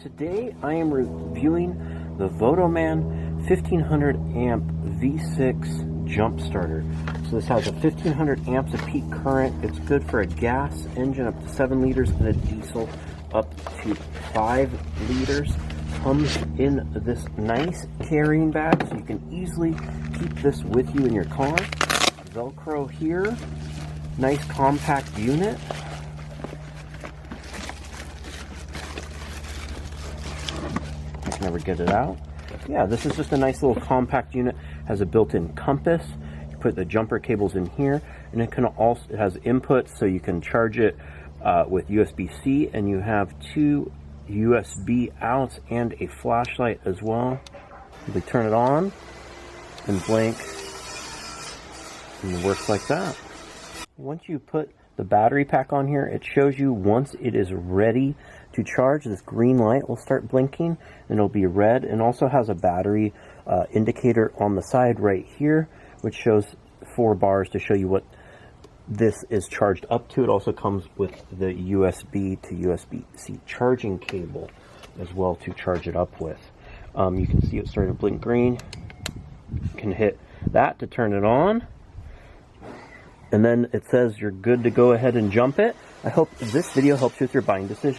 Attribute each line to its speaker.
Speaker 1: Today I am reviewing the VTOMAN 1500 amp V6 jump starter. So this has a 1500 amps of peak current. It's good for a gas engine up to 7 liters and a diesel up to 5 liters. Comes in this nice carrying bag so you can easily keep this with you in your car. Velcro here. Nice compact unit. Never get it out. Yeah, this is just a nice little compact unit. Has a built-in compass. You put the jumper cables in here, and it has inputs so you can charge it with USB-C, and you have 2 USB outs and a flashlight as well. They turn it on and blink, and it works like that. Once you put the battery pack on here, it shows you once it is ready to charge. This green light will start blinking and it'll be red, and also has a battery indicator on the side right here, which shows 4 bars to show you what this is charged up to. It also comes with the USB to USB-C charging cable as well to charge it up with. You can see it starting to blink green. You can hit that to turn it on, and then it says you're good to go ahead and jump it. I hope this video helps you with your buying decision.